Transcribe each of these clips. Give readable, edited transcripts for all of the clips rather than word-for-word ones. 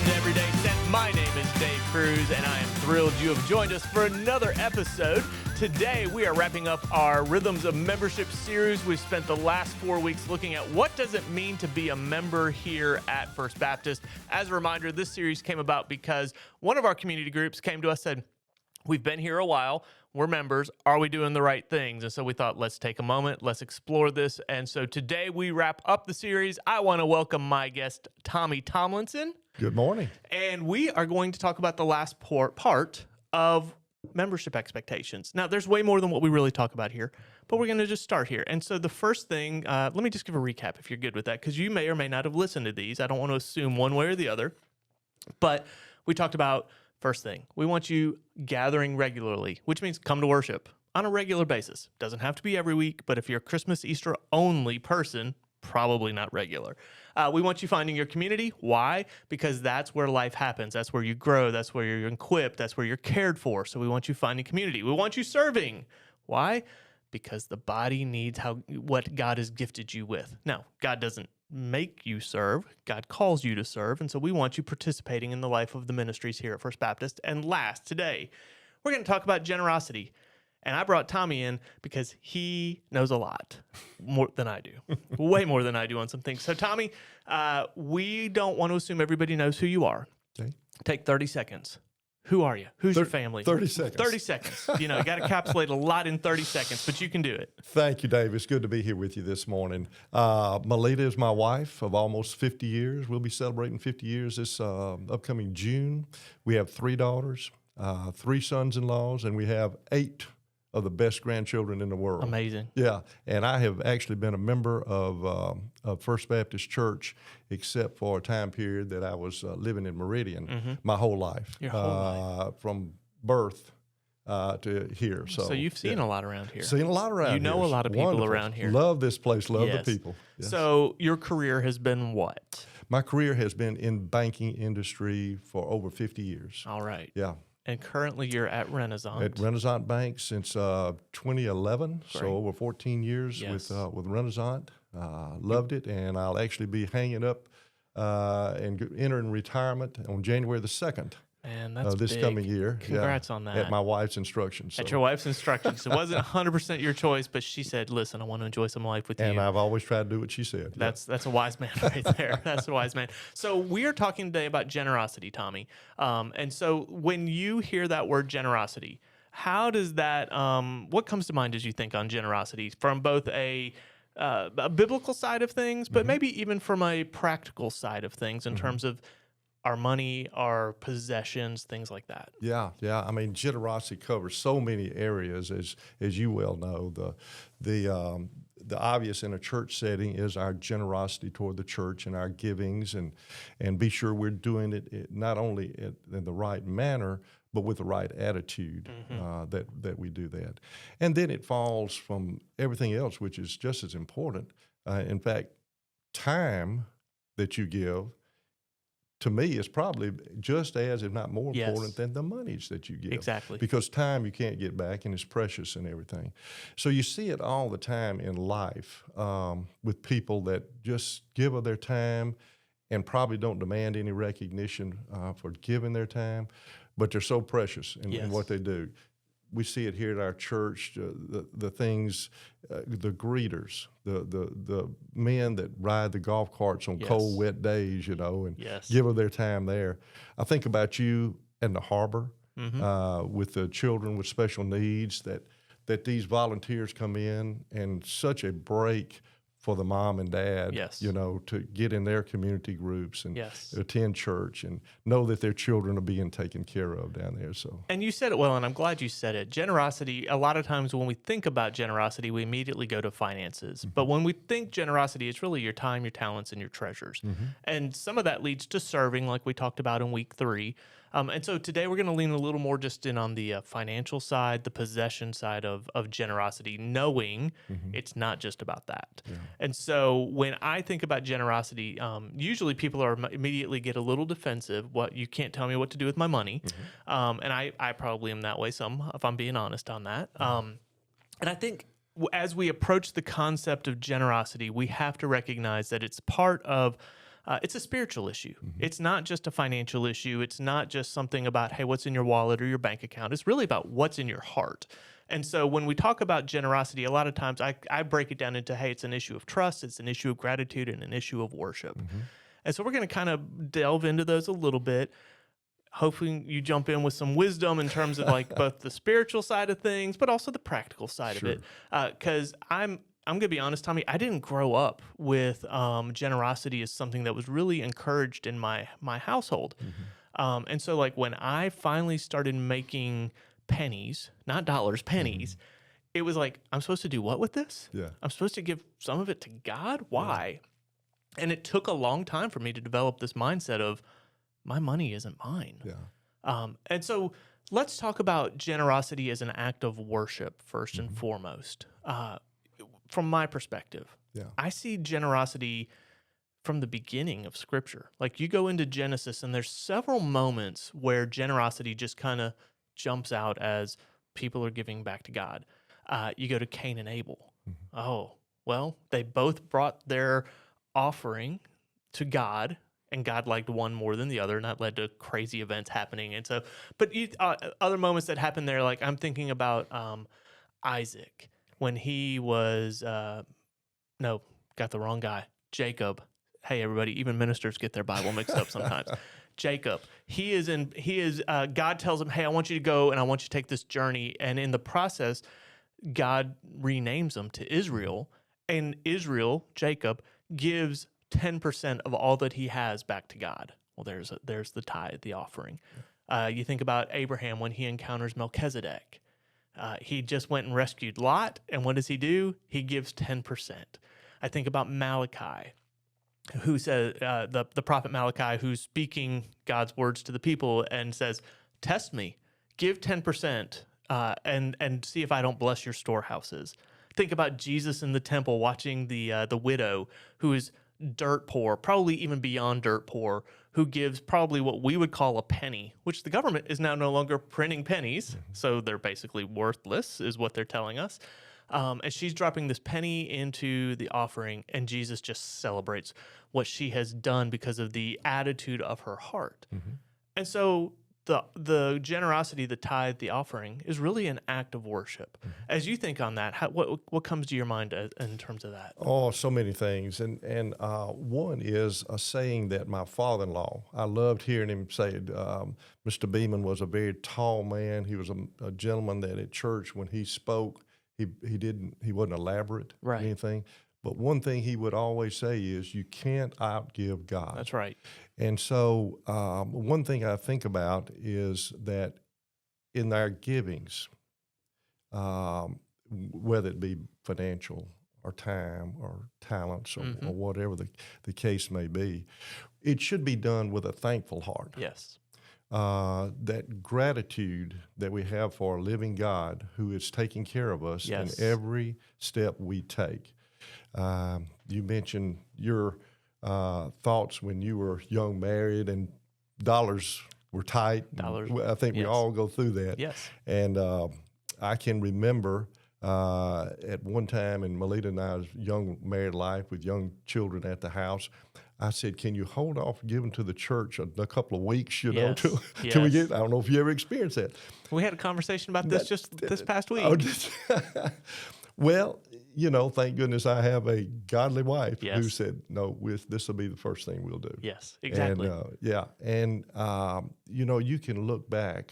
Welcome to Everyday Sense. My name is Dave Kruse, and I am thrilled you have joined us for another episode. Today, we are wrapping up our Rhythms of Membership series. We've spent the last 4 weeks looking at what does it mean to be a member here at First Baptist. As a reminder, this series came about because one of our community groups came to us and said, we've been here a while. We're members. Are we doing the right things? And so we thought, let's take a moment. Let's explore this. And so today we wrap up the series. I want to welcome my guest, Tomlinson. Good morning. And we are going to talk about the last part of membership expectations. Now, there's way more than what we really talk about here, but we're going to just start here. And so the first thing, let me just give a recap if you're good with that, because you may or may not have listened to these. I don't want to assume one way or the other. But we talked about, first thing, we want you gathering regularly, which means come to worship on a regular basis. Doesn't have to be every week, but if you're a Christmas, Easter only person, probably not regular. We want you finding your community. Why? Because that's where life happens. That's where you grow. That's where you're equipped. That's where you're cared for. So we want you finding community. We want you serving. Why? Because the body needs what God has gifted you with. Now, God doesn't make you serve. God calls you to serve. And so we want you participating in the life of the ministries here at First Baptist. And last, today, we're going to talk about generosity. And I brought Tommy in because he knows a lot more than I do, way more than I do on some things. So, Tommy, we don't want to assume everybody knows who you are. Okay. Take 30 seconds. Who are you? Who's your family? 30 seconds. 30 seconds. You got to encapsulate a lot in 30 seconds, but you can do it. Thank you, Dave. It's good to be here with you this morning. Melita is my wife of almost 50 years. We'll be celebrating 50 years this upcoming June. We have 3 daughters, 3 sons-in-laws, and we have 8 of the best grandchildren in the world. Amazing. Yeah, and I have actually been a member of First Baptist Church, except for a time period that I was living in Meridian my whole life. Your whole life. From birth to here. So you've seen a lot around here. Seen a lot around here. You know a lot of people Wonderful. around here. Love this place. Love Yes. the people. Yes. So your career has been what? My career has been in banking industry for over 50 years. All right. Yeah. And currently you're at Renaissance. At Renaissance Bank since 2011, Great. so over 14 years Yes. with Renaissance. Loved it, and I'll actually be hanging up and entering retirement on January the 2nd Man, that's this big. coming year. Congrats on that. At my wife's instructions. At so. your wife's instructions. It wasn't 100% your choice, but she said, listen, I want to enjoy some life with And you. I've always tried to do what she said. That's a wise man right there. That's a wise man. So we are talking today about generosity, Tommy. And so when you hear that word generosity, how does that, what comes to mind as you think on generosity from both a biblical side of things, but maybe even from a practical side of things in terms of our money, our possessions, things like that? Yeah. I mean, generosity covers so many areas, as you well know. The obvious in a church setting is our generosity toward the church and our givings, and be sure we're doing it not only in the right manner, but with the right attitude that we do that. And then it falls from everything else, which is just as important. In fact, time that you give, to me, is probably just as, if not more important than the monies that you give. Exactly. Because time you can't get back, and it's precious and everything. So you see it all the time in life with people that just give of their time and probably don't demand any recognition for giving their time, but they're so precious in what they do. We see it here at our church, the things, the greeters, the men that ride the golf carts on cold, wet days, and give of their time there. I think about you and the harbor with the children with special needs, that these volunteers come in, and such a break for the mom and dad, to get in their community groups and attend church and know that their children are being taken care of down there. So, and you said it well, and I'm glad you said it. Generosity, a lot of times when we think about generosity, we immediately go to finances. But when we think generosity, it's really your time, your talents, and your treasures. And some of that leads to serving, like we talked about in week 3. And so today we're going to lean a little more just in on the financial side, the possession side of generosity, knowing it's not just about that. Yeah. And so when I think about generosity, usually people are immediately get a little defensive. What, you can't tell me what to do with my money. And I probably am that way some, if I'm being honest on that. And I think as we approach the concept of generosity, we have to recognize that it's part of it's a spiritual issue. It's not just a financial issue. It's not just something about, hey, what's in your wallet or your bank account. It's really about what's in your heart. And so when we talk about generosity, a lot of times I break it down into, hey, it's an issue of trust, it's an issue of gratitude, and an issue of worship. And so we're going to kind of delve into those a little bit. Hopefully you jump in with some wisdom in terms of like both the spiritual side of things, but also the practical side of it. Because I'm going to be honest, Tommy, I didn't grow up with generosity as something that was really encouraged in my household. And so like when I finally started making pennies, not dollars, pennies, it was like, I'm supposed to do what with this? Yeah. I'm supposed to give some of it to God? Why? And it took a long time for me to develop this mindset of my money isn't mine. And so let's talk about generosity as an act of worship first and foremost. From my perspective, I see generosity from the beginning of Scripture. Like you go into Genesis and there's several moments where generosity just kind of jumps out as people are giving back to God. You go to Cain and Abel. Oh, well, they both brought their offering to God, and God liked one more than the other, and that led to crazy events happening. And so, but other moments that happened there, like I'm thinking about Isaac when he was, no, got the wrong guy, Jacob. Hey, everybody, even ministers get their Bible mixed up sometimes. Jacob, God tells him, hey, I want you to go and I want you to take this journey. And in the process, God renames him to Israel, and Israel, Jacob, gives 10% of all that he has back to God. Well, there's the tithe, the offering. You think about Abraham when he encounters Melchizedek. He just went and rescued Lot, and what does he do? He gives 10%. I think about Malachi, who says, the prophet Malachi, who's speaking God's words to the people and says, test me, give 10%, and see if I don't bless your storehouses. Think about Jesus in the temple watching the widow who is dirt poor, probably even beyond dirt poor, who gives probably what we would call a penny, which the government is now no longer printing pennies, so they're basically worthless, is what they're telling us. And she's dropping this penny into the offering, and Jesus just celebrates what she has done because of the attitude of her heart. And so the generosity, the tithe, the offering is really an act of worship. As you think on that, what comes to your mind in terms of that? Oh, so many things. And one is a saying that my father-in-law, I loved hearing him say it. Mr. Beeman was a very tall man. He was a gentleman that at church when he spoke, he wasn't elaborate or anything. But one thing he would always say is, you can't outgive God. That's right. And so one thing I think about is that in our givings, whether it be financial or time or talents or whatever the case may be, it should be done with a thankful heart. Yes. That gratitude that we have for a living God who is taking care of us in every step we take. You mentioned your thoughts when you were young, married, and dollars were tight. I think we all go through that. Yes. And I can remember at one time in Melita and I's young married life with young children at the house, I said, can you hold off giving to the church a couple of weeks, till we get, I don't know if you ever experienced that. We had a conversation about this just this past week. Well, thank goodness I have a godly wife who said, no, this will be the first thing we'll do. Yes, exactly. And, you can look back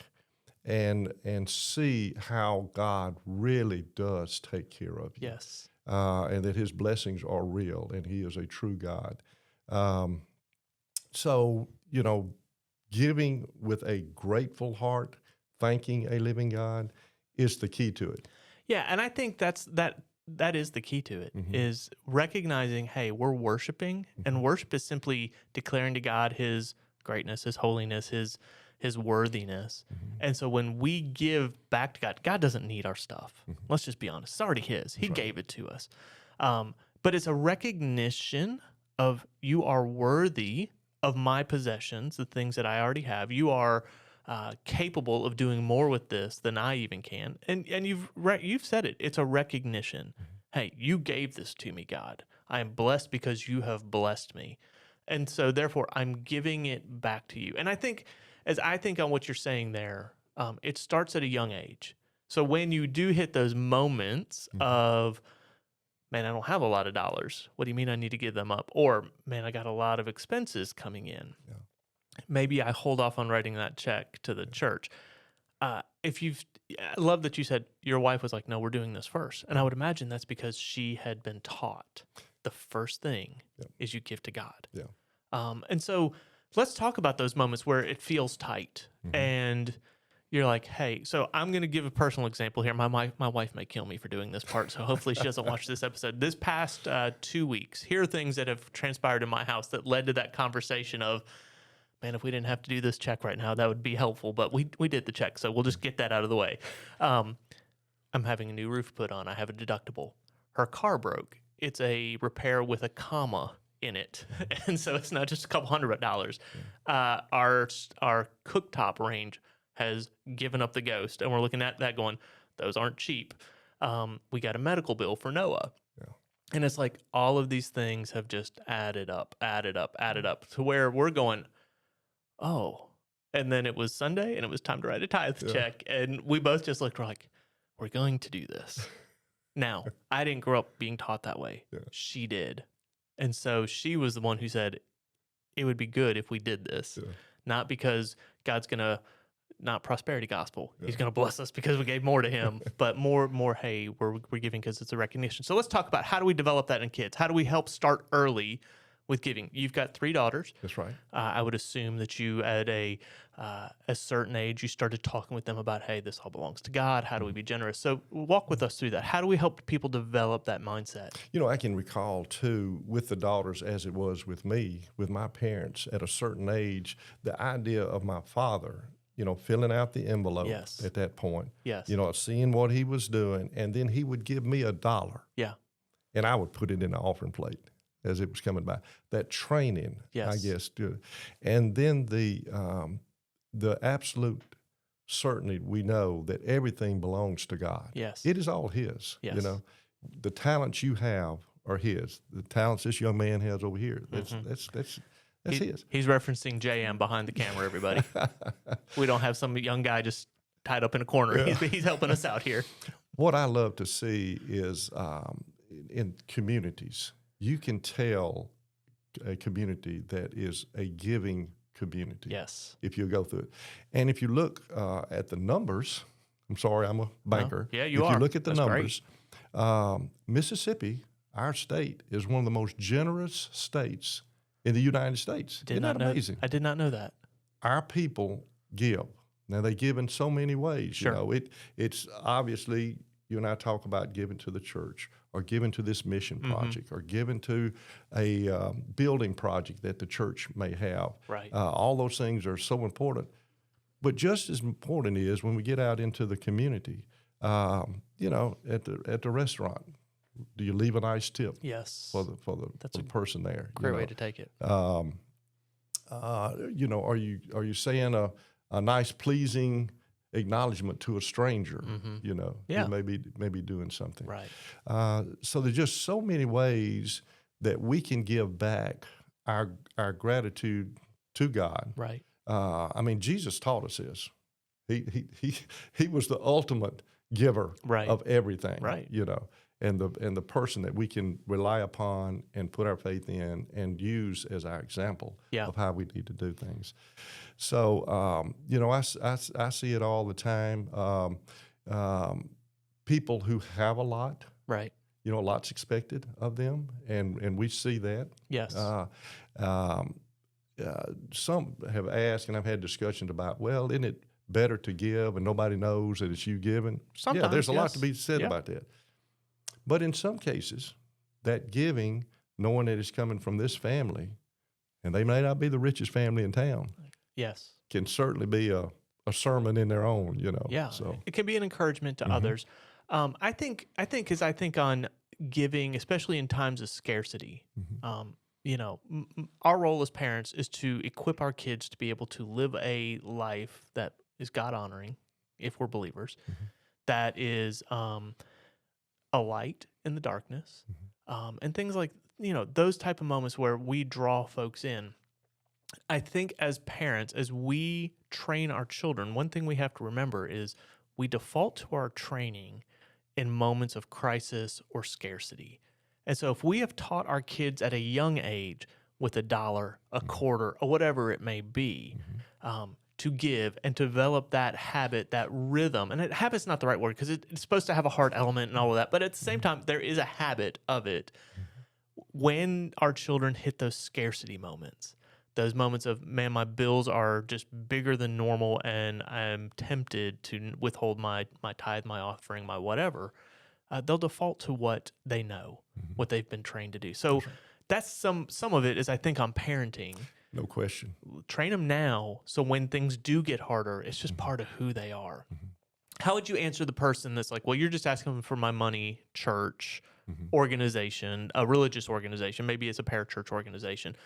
and see how God really does take care of you. Yes. And that his blessings are real and he is a true God. So, giving with a grateful heart, thanking a living God is the key to it. Yeah, and I think that is the key to it, is recognizing, hey, we're worshiping, and worship is simply declaring to God his greatness, his holiness, his worthiness. And so when we give back to God, God doesn't need our stuff. Let's just be honest. It's already his. He gave it to us. But it's a recognition of, you are worthy of my possessions, the things that I already have. You are capable of doing more with this than I even can. And you've said it. It's a recognition. Hey, you gave this to me, God. I am blessed because you have blessed me. And so therefore I'm giving it back to you. And I think on what you're saying there, it starts at a young age. So when you do hit those moments of, man, I don't have a lot of dollars. What do you mean I need to give them up? Or, man, I got a lot of expenses coming in. Yeah. Maybe I hold off on writing that check to the church. I love that you said your wife was like, no, we're doing this first. And I would imagine that's because she had been taught the first thing is you give to God. Yeah. And so let's talk about those moments where it feels tight and you're like, hey, so I'm going to give a personal example here. My wife may kill me for doing this part, so hopefully she doesn't watch this episode. This past 2 weeks, here are things that have transpired in my house that led to that conversation of, man, if we didn't have to do this check right now, that would be helpful. But we did the check, so we'll just get that out of the way. I'm having a new roof put on. I have a deductible. Her car broke. It's a repair with a comma in it, and so it's not just a couple $100. Our cooktop range has given up the ghost, and we're looking at that going, those aren't cheap. We got a medical bill for Noah. And it's like all of these things have just added up to where we're going, oh. And then it was Sunday, and it was time to write a tithe check. And we both just looked, we're like, we're going to do this. Now, I didn't grow up being taught that way. She did. And so she was the one who said, it would be good if we did this. Not because God's going to, not prosperity gospel. He's going to bless us because we gave more to him, but more, hey, we're giving because it's a recognition. So let's talk about how do we develop that in kids? How do we help start early with giving? You've got 3 daughters. That's right. I would assume that you at a certain age, you started talking with them about, hey, this all belongs to God. How do we be generous? So walk with us through that. How do we help people develop that mindset? You know, I can recall too, with the daughters as it was with me, with my parents at a certain age, the idea of my father, you know, filling out the envelope at that point. You know, seeing what he was doing, and then he would give me $1. And I would put it in the offering plate as it was coming by. That training, I guess, and then the absolute certainty we know that everything belongs to God. It is all his. You know, the talents you have are his. The talents this young man has over here, that's his. He's referencing JM behind the camera, everybody. We don't have some young guy just tied up in a corner. He's helping us out here. What I love to see is in communities, you can tell a community that is a giving community. If you go through it. And if you look at the numbers, I'm sorry, I'm a banker. You are. If you look at the numbers, Mississippi, our state, is one of the most generous states in the United States. Isn't that amazing? I did not know that. Our people give. Now, they give in so many ways. You know, it's obviously, you and I talk about giving to the church or giving to this mission project or giving to a building project that the church may have. All those things are so important. But just as important is when we get out into the community, you know, at the restaurant. Do you leave a nice tip? For the person there. Great way to take it. You know, are you saying a nice, pleasing acknowledgement to a stranger? You know, who maybe doing something. So there's just so many ways that we can give back our gratitude to God. I mean, Jesus taught us this. He was the ultimate giver of everything. You know. And the person that we can rely upon and put our faith in and use as our example of how we need to do things. So, you know, I see it all the time. People who have a lot, you know, a lot's expected of them, and we see that. Some have asked, and I've had discussions about, well, isn't it better to give and nobody knows that it's you giving? Sometimes, there's a lot to be said about that. But in some cases, that giving, knowing that it's coming from this family, and they may not be the richest family in town, can certainly be a sermon in their own, you know. So it can be an encouragement to others. I think on giving, especially in times of scarcity, you know, our role as parents is to equip our kids to be able to live a life that is God honoring, if we're believers, that is a light in the darkness, and things those type of moments where we draw folks in. I think as parents, as we train our children, one thing we have to remember is we default to our training in moments of crisis or scarcity. And so if we have taught our kids at a young age with $1, a quarter, or whatever it may be, to give and to develop that habit, that rhythm, and habit's not the right word because it's supposed to have a heart element and all of that, but at the same time, there is a habit of it. When our children hit those scarcity moments, those moments of, man, my bills are just bigger than normal and I'm tempted to withhold my tithe, my offering, my whatever, they'll default to what they know, what they've been trained to do. So that's some of it is, I think, on parenting. No question. Train them now so when things do get harder, it's just part of who they are. How would you answer the person that's like, well, you're just asking for my money, church, organization, a religious organization, maybe it's a parachurch organization,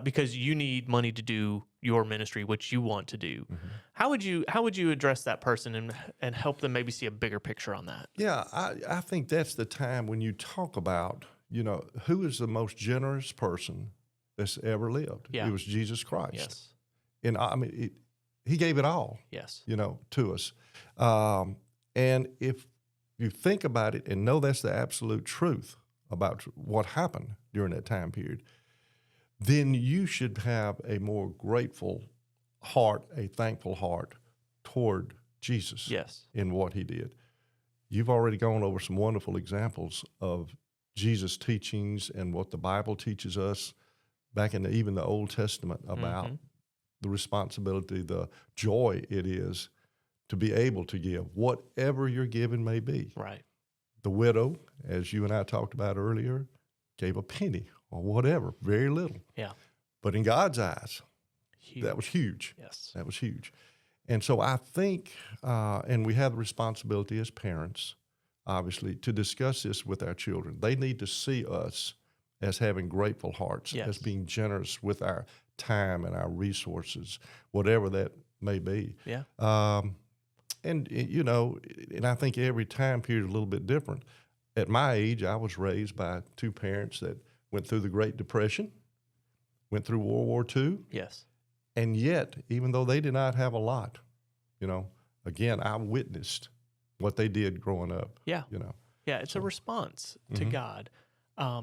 because you need money to do your ministry, which you want to do. How would you address that person and help them maybe see a bigger picture on that? Yeah, I think that's the time when you talk about, who is the most generous person that's ever lived. Yeah. It was Jesus Christ. Yes. And I mean, he gave it all, Yes. To us. And if you think about it and know that's the absolute truth about what happened during that time period, then you should have a more grateful heart, a thankful heart toward Jesus. Yes. In what he did. You've already gone over some wonderful examples of Jesus' teachings and what the Bible teaches us back in even the Old Testament about the responsibility, the joy it is to be able to give, whatever your giving may be. Right. The widow, as you and I talked about earlier, gave a penny or whatever, very little. Yeah. But in God's eyes, Huge. that was huge. Yes. That was huge. And so I think, and we have the responsibility as parents, obviously, to discuss this with our children. They need to see us as having grateful hearts, Yes. as being generous with our time and our resources, whatever that may be. Yeah. And I think every time period is a little bit different. At my age, I was raised by two parents that went through the Great Depression, went through World War II. Yes. And yet, even though they did not have a lot, again, I witnessed what they did growing up. Yeah. Yeah, it's a response to God. I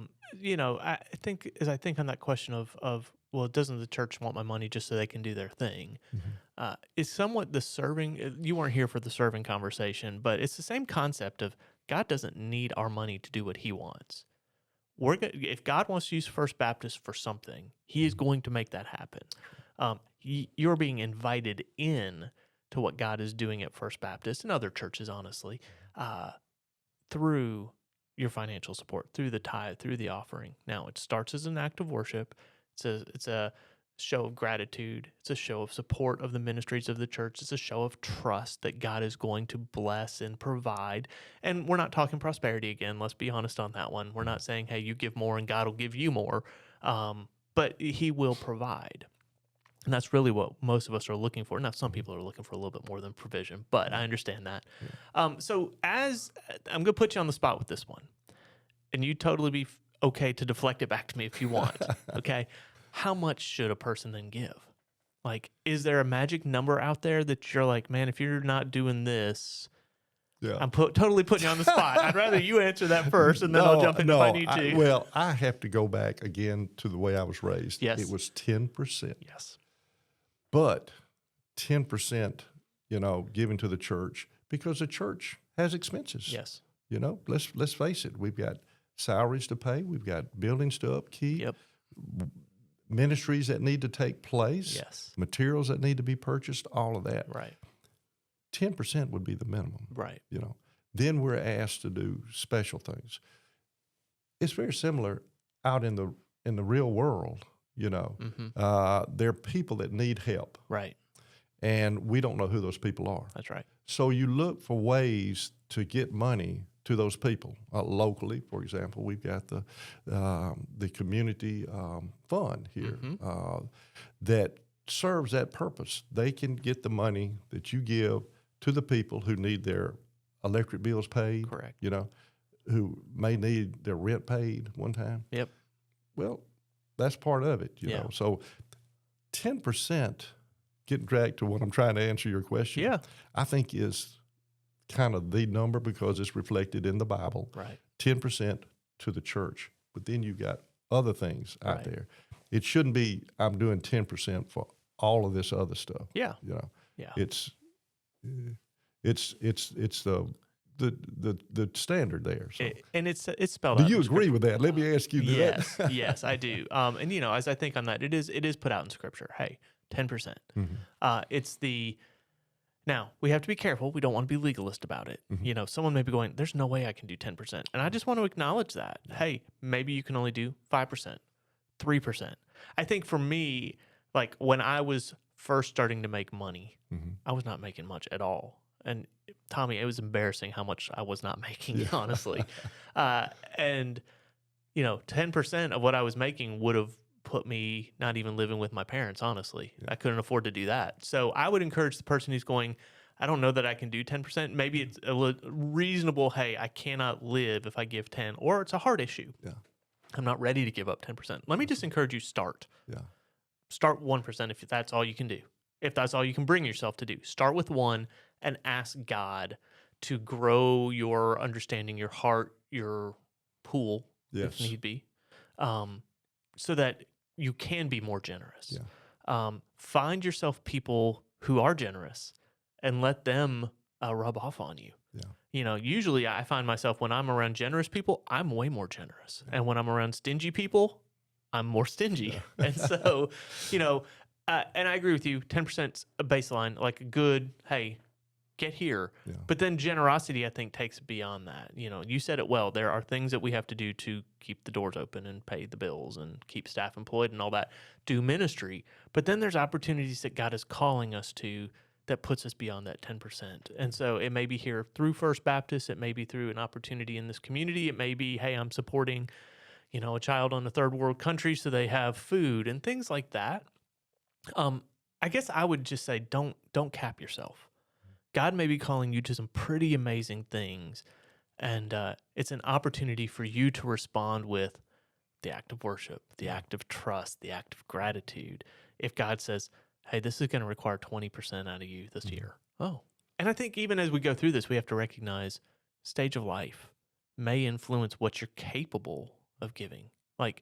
think on that question of well, doesn't the church want my money just so they can do their thing? Is somewhat the serving. You weren't here for the serving conversation, but it's the same concept of God doesn't need our money to do what He wants. If God wants to use First Baptist for something, He is going to make that happen. You're being invited in to what God is doing at First Baptist and other churches, honestly, through your financial support, through the tithe, through the offering. Now, it starts as an act of worship. It's a show of gratitude. It's a show of support of the ministries of the church. It's a show of trust that God is going to bless and provide. And we're not talking prosperity again. Let's be honest on that one. We're not saying, hey, you give more and God will give you more. But He will provide. And that's really what most of us are looking for. Now, some people are looking for a little bit more than provision, but I understand that. So as I'm going to put you on the spot with this one, and you totally be okay to deflect it back to me if you want, okay? How much should a person then give? Like, is there a magic number out there that you're like, man, if you're not doing this, I'm totally putting you on the spot. I'd rather you answer that first, and then I'll jump in if I need to. Well, I have to go back again to the way I was raised. Yes. It was 10%. Yes. But 10%, given to the church, because the church has expenses. Yes. Let's face it. We've got salaries to pay. We've got buildings to upkeep. Yep. Ministries that need to take place. Yes. Materials that need to be purchased. All of that. Right. 10% would be the minimum. Right. Then we're asked to do special things. It's very similar out in the real world. There are people that need help. Right. And we don't know who those people are. That's right. So you look for ways to get money to those people. Locally, for example, we've got the community fund here that serves that purpose. They can get the money that you give to the people who need their electric bills paid. Correct. Who may need their rent paid one time. Yep. Well, that's part of it, you Yeah. know. So 10%, getting back to what I'm trying to answer your question, Yeah. I think is kind of the number because it's reflected in the Bible. Right. 10% to the church. But then you've got other things out Right. there. It shouldn't be I'm doing 10% for all of this other stuff. Yeah. You know, Yeah. it's the standard there. So And it's spelled do out. you in agree Scripture. with that? Let me ask you Yes, that. yes, I do. And you know, as I think on that, it is put out in Scripture. Hey, 10%. It's the now we have to be careful. We don't want to be legalist about it. You know, someone may be going, "There's no way I can do 10%," and I just want to acknowledge that. Hey, maybe you can only do 5%, 3%. I think for me, like when I was first starting to make money, I was not making much at all. And Tommy, it was embarrassing how much I was not making, honestly. And you know, 10% of what I was making would have put me not even living with my parents, honestly. I couldn't afford to do that. So I would encourage the person who's going, I don't know that I can do 10%. Maybe it's a reasonable, hey, I cannot live if I give 10, or it's a hard issue. Yeah. I'm not ready to give up 10%. Let me just encourage you, start. Yeah. Start 1% if that's all you can do. If that's all you can bring yourself to do. Start with 1 and ask God to grow your understanding, your heart, your pool, Yes. if need be, so that you can be more generous. Yeah. Find yourself people who are generous and let them rub off on you. Yeah. You know, usually I find myself when I'm around generous people, I'm way more generous. And when I'm around stingy people, I'm more stingy. And so, you know, and I agree with you, 10% a baseline, like a good, hey, get here. Yeah. But then generosity, I think, takes beyond that. You know, you said it well. There are things that we have to do to keep the doors open and pay the bills and keep staff employed and all that, do ministry. But then there's opportunities that God is calling us to that puts us beyond that 10%. And so it may be here through First Baptist. It may be through an opportunity in this community. It may be, hey, I'm supporting, you know, a child in a third world country so they have food and things like that. I guess I would just say don't cap yourself. God may be calling you to some pretty amazing things, and it's an opportunity for you to respond with the act of worship, the act of trust, the act of gratitude. If God says, hey, this is going to require 20% out of you this year. Oh, and I think even as we go through this, we have to recognize stage of life may influence what you're capable of giving. Like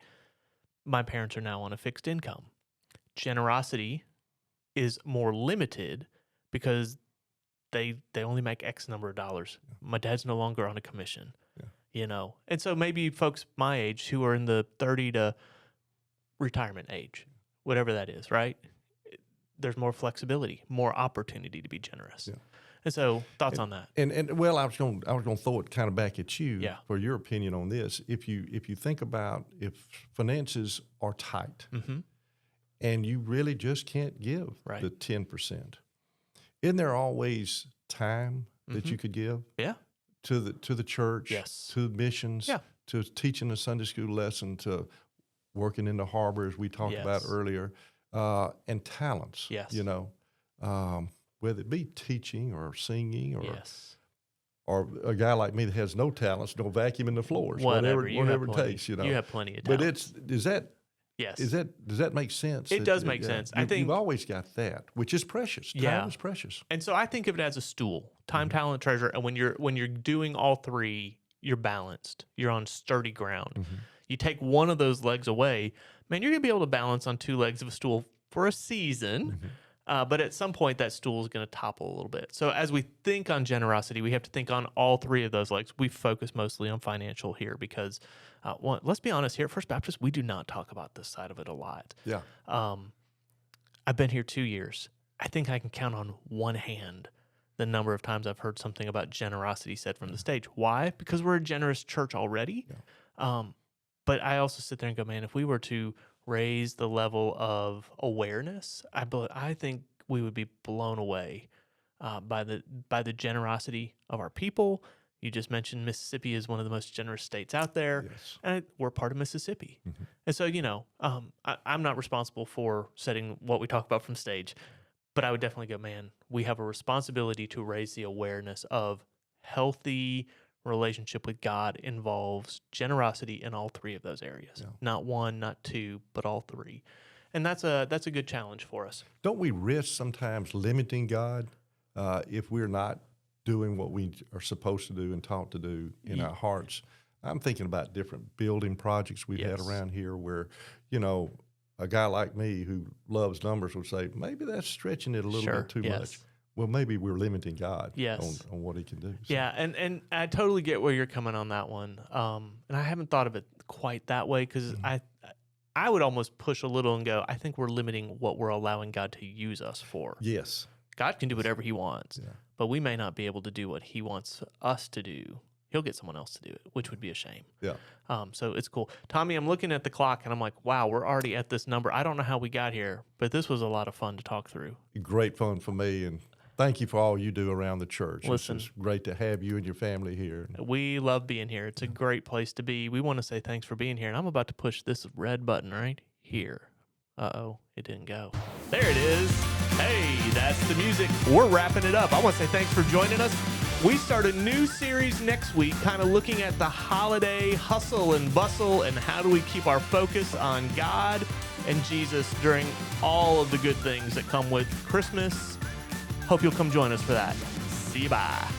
my parents are now on a fixed income. Generosity is more limited because they only make X number of dollars. My dad's no longer on a commission, you know? And so maybe folks my age who are in the 30 to retirement age, whatever that is, right? There's more flexibility, more opportunity to be generous. Yeah. And so thoughts on that? And well, I was going to throw it kind of back at you for your opinion on this. If you think about if finances are tight and you really just can't give the 10%, isn't there always time that you could give? Yeah. To the church, to missions, to teaching a Sunday school lesson, to working in the harbor as we talked about earlier, and talents. You know, whether it be teaching or singing or a guy like me that has no talents, no vacuum in the floors, whatever it takes. You know, you have plenty of talent. But does that make sense? It does make sense. I think you've always got that, which is precious. Time is precious. And so I think of it as a stool: time, talent, treasure. And when you're doing all three, you're balanced. You're on sturdy ground. You take one of those legs away, man, you're gonna be able to balance on 2 legs of a stool for a season. But at some point, that stool is going to topple a little bit. So as we think on generosity, we have to think on all 3 of those legs. We focus mostly on financial here because, let's be honest, here at First Baptist, we do not talk about this side of it a lot. Yeah. I've been here 2 years. I think I can count on one hand the number of times I've heard something about generosity said from the stage. Why? Because we're a generous church already. But I also sit there and go, man, if we were to raise the level of awareness, I think we would be blown away by the generosity of our people. You just mentioned Mississippi is one of the most generous states out there, and we're part of Mississippi. And so, you know, I'm not responsible for setting what we talk about from stage, but I would definitely go, man, we have a responsibility to raise the awareness of healthy, relationship with God involves generosity in all three of those areas. Yeah. Not one, not two, but all three. And that's a good challenge for us. Don't we risk sometimes limiting God if we're not doing what we are supposed to do and taught to do in our hearts? I'm thinking about different building projects we've had around here where, you know, a guy like me who loves numbers would say, maybe that's stretching it a little bit too much. Well, maybe we're limiting God on what he can do. So. Yeah, and I totally get where you're coming on that one. And I haven't thought of it quite that way because I would almost push a little and go, I think we're limiting what we're allowing God to use us for. Yes. God can do whatever he wants, but we may not be able to do what he wants us to do. He'll get someone else to do it, which would be a shame. Yeah. So it's cool. Tommy, I'm looking at the clock and I'm like, wow, we're already at this number. I don't know how we got here, but this was a lot of fun to talk through. Great fun for me, and thank you for all you do around the church. Listen, it's just great to have you and your family here. We love being here. It's a great place to be. We want to say thanks for being here. And I'm about to push this red button right here. Uh-oh, it didn't go. There it is. Hey, that's the music. We're wrapping it up. I want to say thanks for joining us. We start a new series next week, kind of looking at the holiday hustle and bustle and how do we keep our focus on God and Jesus during all of the good things that come with Christmas. Hope you'll come join us for that. See you, bye.